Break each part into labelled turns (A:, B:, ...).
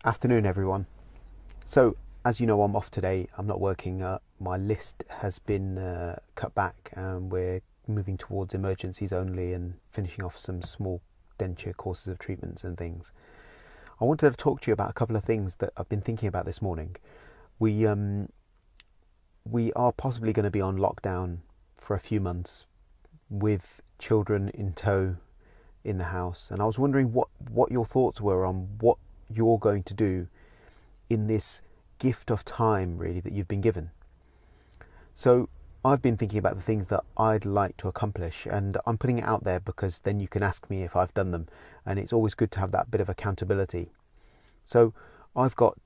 A: Afternoon, everyone. So, as you know, I'm off today. I'm not working. My list has been cut back, and we're moving towards emergencies only and finishing off some small denture courses of treatments and things. I wanted to talk to you about a couple of things that I've been thinking about this morning. We we are possibly going to be on lockdown for a few months with children in tow in the house, and I was wondering what your thoughts were on what you're going to do in this gift of time, really, that you've been given. So I've been thinking about the things that I'd like to accomplish, and I'm putting it out there because then you can ask me if I've done them, and it's always good to have that bit of accountability. So I've got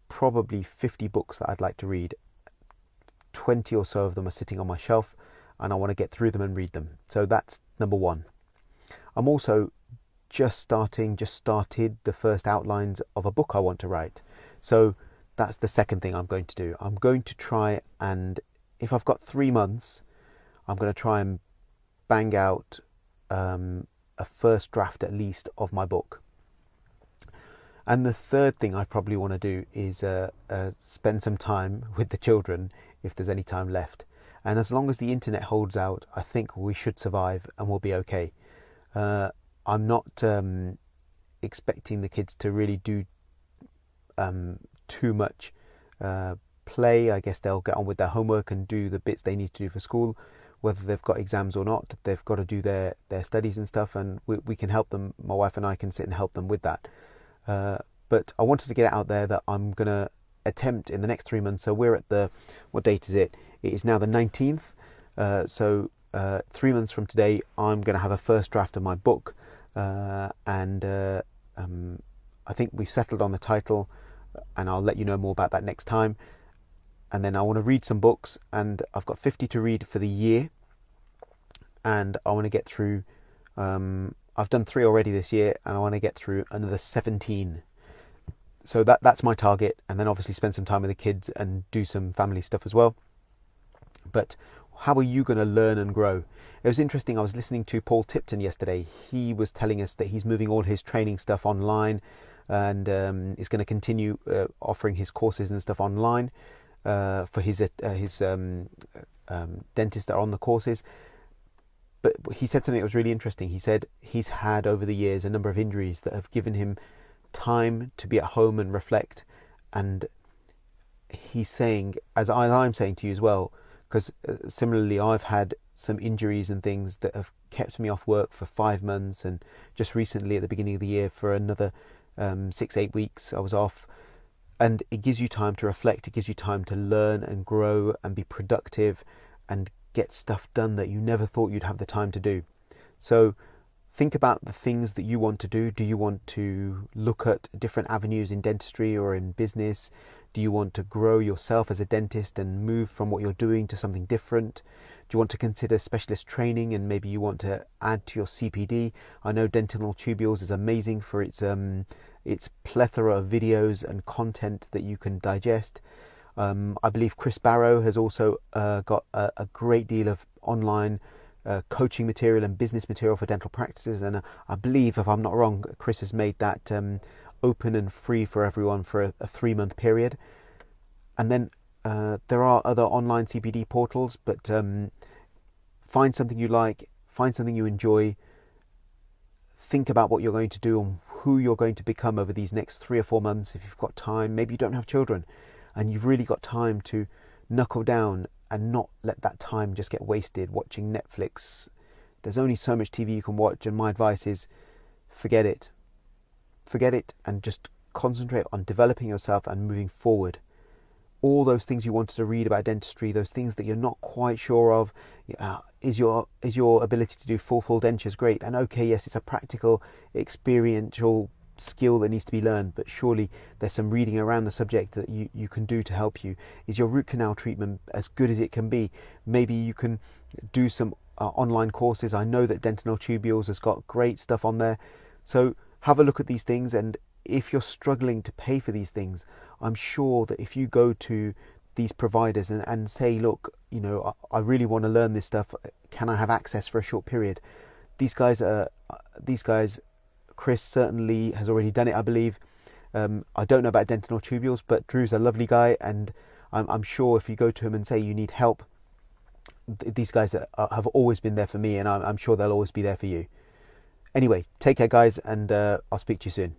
A: probably 50 books that I'd like to read. 20 or so of them are sitting on my shelf, and I want to get through them and read them. So that's number one. I'm also just started the first outlines of a book I want to write. So that's the second thing I'm going to do. I'm going to try, and if I've got 3 months, I'm going to try and bang out a first draft at least of my book. And the third thing I probably want to do is spend some time with the children if there's any time left. And as long as the internet holds out, I think we should survive and we'll be okay. I'm not expecting the kids to really do too much play. I guess they'll get on with their homework and do the bits they need to do for school, whether they've got exams or not. They've got to do their studies and stuff, and we can help them. My wife and I can sit and help them with that. But I wanted to get it out there that I'm going to attempt in the next 3 months. So we're at what date is it? It is now the 19th. So 3 months from today, I'm going to have a first draft of my book. And I think we've settled on the title, and I'll let you know more about that next time. And then I want to read some books, and I've got 50 to read for the year, and I want to get through I've done 3 already this year, and I want to get through another 17. So that's my target, and then obviously spend some time with the kids and do some family stuff as well. But how are you going to learn and grow? It was interesting. I was listening to Paul Tipton yesterday. He was telling us that he's moving all his training stuff online, and is going to continue offering his courses and stuff online for his dentists that are on the courses. But he said something that was really interesting. He said he's had over the years a number of injuries that have given him time to be at home and reflect. And he's saying, as I'm saying to you as well, because similarly I've had some injuries and things that have kept me off work for 5 months, and just recently at the beginning of the year for another 6-8 weeks I was off. And it gives you time to reflect, it gives you time to learn and grow and be productive and get stuff done that you never thought you'd have the time to do. So think about the things that you want to do. Do you want to look at different avenues in dentistry or in business? Do you want to grow yourself as a dentist and move from what you're doing to something different? Do you want to consider specialist training, and maybe you want to add to your CPD? I know Dentinal Tubules is amazing for its plethora of videos and content that you can digest. I believe Chris Barrow has also got a great deal of online coaching material and business material for dental practices, and I believe, if I'm not wrong, Chris has made that open and free for everyone for a 3-month period. And then there are other online CPD portals, but find something you like, find something you enjoy, think about what you're going to do and who you're going to become over these next 3 or 4 months. If you've got time, maybe you don't have children, and you've really got time to knuckle down and not let that time just get wasted watching Netflix. There's only so much TV you can watch, and my advice is forget it, and just concentrate on developing yourself and moving forward. All those things you wanted to read about dentistry, those things that you're not quite sure of, is your ability to do full dentures great? And okay, yes, it's a practical, experiential skill that needs to be learned, but surely there's some reading around the subject that you can do to help you. Is your root canal treatment as good as it can be? Maybe you can do some online courses. I know that Dentinal Tubules has got great stuff on there. So have a look at these things, and if you're struggling to pay for these things, I'm sure that if you go to these providers and say, look, I really want to learn this stuff, can I have access for a short period? These guys, Chris certainly has already done it, I believe. I don't know about dentin or tubules, but Drew's a lovely guy, and I'm sure if you go to him and say you need help, these guys have always been there for me, and I'm sure they'll always be there for you. Anyway, take care, guys, and I'll speak to you soon.